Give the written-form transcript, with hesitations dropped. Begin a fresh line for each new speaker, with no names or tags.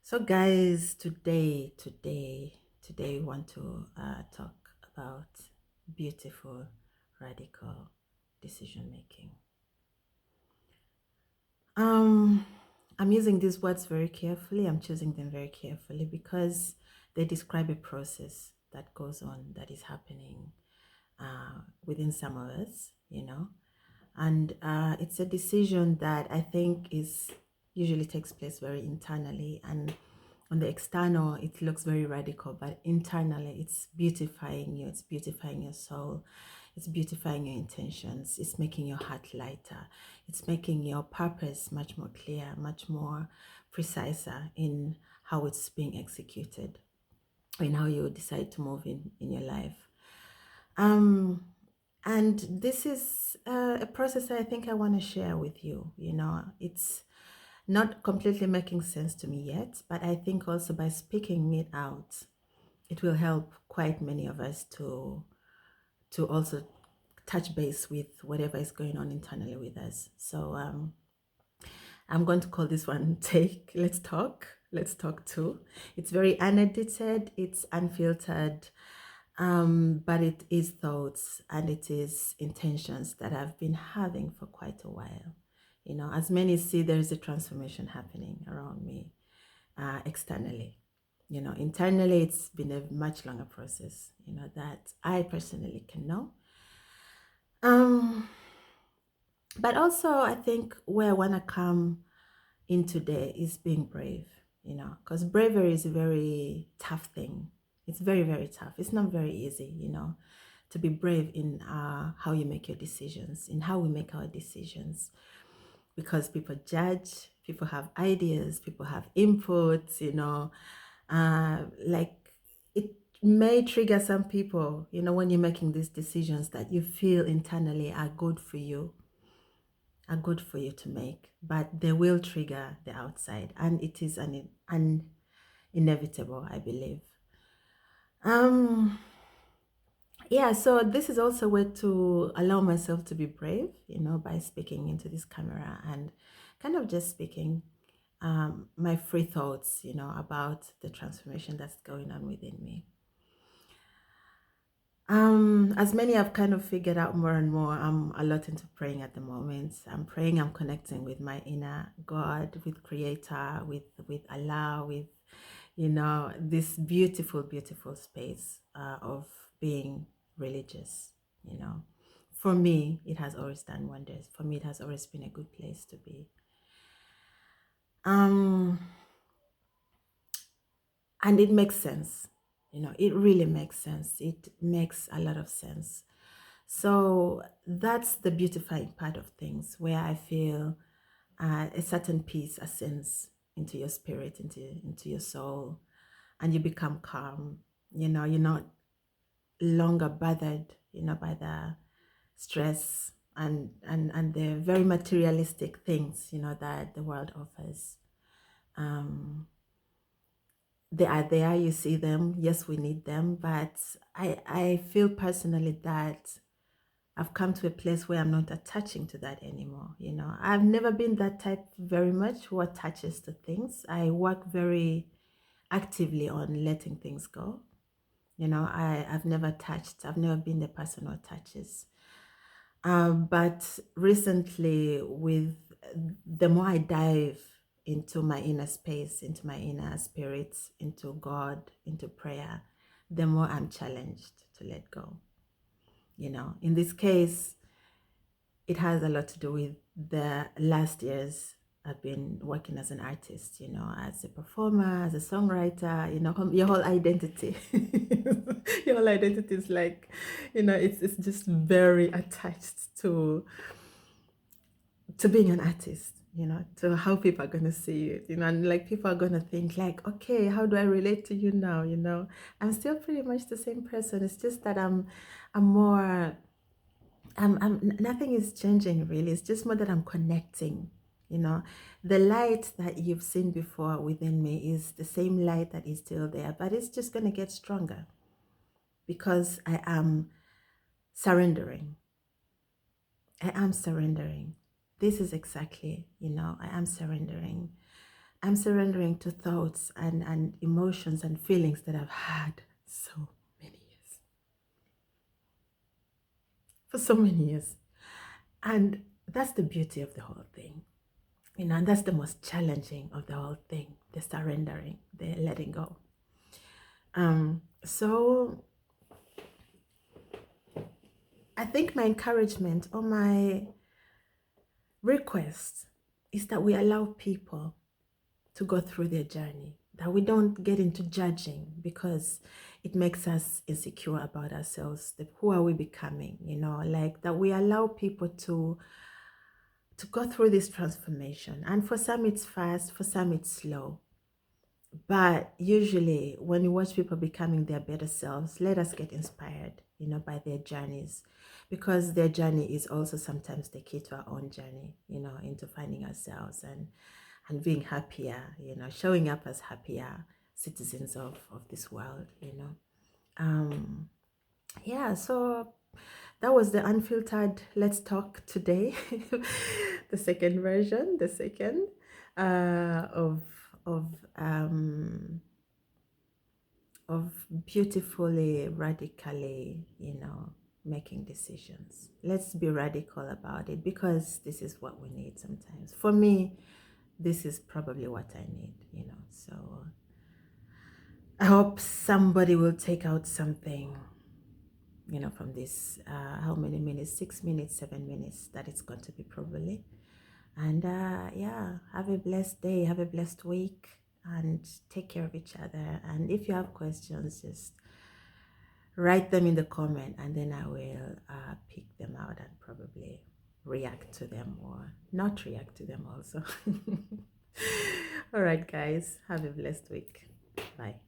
So, guys, today we want to talk about beautiful, radical decision making. Um, I'm using these words very carefully. I'm choosing them very carefully because they describe a process that goes on, that is happening within some of us, and it's a decision that I think is usually takes place very internally, and on the external it looks very radical, but internally it's beautifying you, it's beautifying your soul, it's beautifying your intentions, it's making your heart lighter, it's making your purpose much more clear, much more precise in how it's being executed, in how you decide to move in your life. um and this is a process I think I want to share with you. It's not completely making sense to me yet, but I think also by speaking it out, it will help quite many of us to also touch base with whatever is going on internally with us. So I'm going to call this one Take Let's Talk. Let's Talk Too. It's very unedited, it's unfiltered, but it is thoughts and it is intentions that I've been having for quite a while. As many see, there is a transformation happening around me externally. Internally, it's been a much longer process, that I personally can know. Um, but also, I think where I want to come in today is being brave, because bravery is a very tough thing. It's very, very tough. It's not very easy, to be brave in how you make your decisions, in how we make our decisions, because people judge, people have ideas, people have inputs, like it may trigger some people, when you're making these decisions that you feel internally are good for you to make, but they will trigger the outside, and it is an inevitable, I believe. Um, yeah, so this is also a way to allow myself to be brave, by speaking into this camera and kind of just speaking my free thoughts, about the transformation that's going on within me. As many have kind of figured out more and more, I'm a lot into praying at the moment. I'm praying, I'm connecting with my inner God, with Creator, with Allah, with this beautiful, beautiful space of being religious. You know, for me, it has always done wonders. For me, it has always been a good place to be. Um, and it makes sense. It really makes sense. It makes a lot of sense. So that's the beautifying part of things, where I feel a certain peace ascends into your spirit, into your soul, and you become calm. You're not longer bothered, by the stress and the very materialistic things, that the world offers. Um, they are there, you see them. Yes, we need them, but I feel personally that I've come to a place where I'm not attaching to that anymore. I've never been that type very much who attaches to things. I work very actively on letting things go. I've never touched, I've never been the person who attaches. But recently, with the more I dive into my inner space, into my inner spirits, into God, into prayer, the more I'm challenged to let go. In this case, it has a lot to do with the last years I've been working as an artist, as a performer, as a songwriter, your whole identity. Your whole identity is like, it's just very attached to being an artist, to how people are going to see it, and like people are going to think like, okay, how do I relate to you now? I'm still pretty much the same person. It's just that I'm more nothing is changing really. It's just more that I'm connecting. The light that you've seen before within me is the same light that is still there, but it's just going to get stronger because I am surrendering. I am surrendering. This is exactly, I am surrendering. I'm surrendering to thoughts and emotions and feelings that I've had so many years, for so many years. And that's the beauty of the whole thing, and that's the most challenging of the whole thing, the surrendering, the letting go. So I think my encouragement or my request is that we allow people to go through their journey, that we don't get into judging because it makes us insecure about ourselves. Who are we becoming? Like that we allow people to go through this transformation. And for some it's fast, for some it's slow. But usually when you watch people becoming their better selves, let us get inspired, by their journeys, because their journey is also sometimes the key to our own journey, into finding ourselves and being happier, showing up as happier citizens of this world. Um, yeah, so that was the unfiltered Let's Talk today. The second version, the second of um of beautifully radically, making decisions. Let's be radical about it, because this is what we need sometimes. For me, this is probably what I need, so I hope somebody will take out something, from this, how many minutes, 6 minutes, 7 minutes, that it's going to be probably. And yeah, have a blessed day, have a blessed week, and take care of each other. And if you have questions, just write them in the comment, and then I will pick them out and probably react to them or not react to them also. All right, guys, have a blessed week. Bye.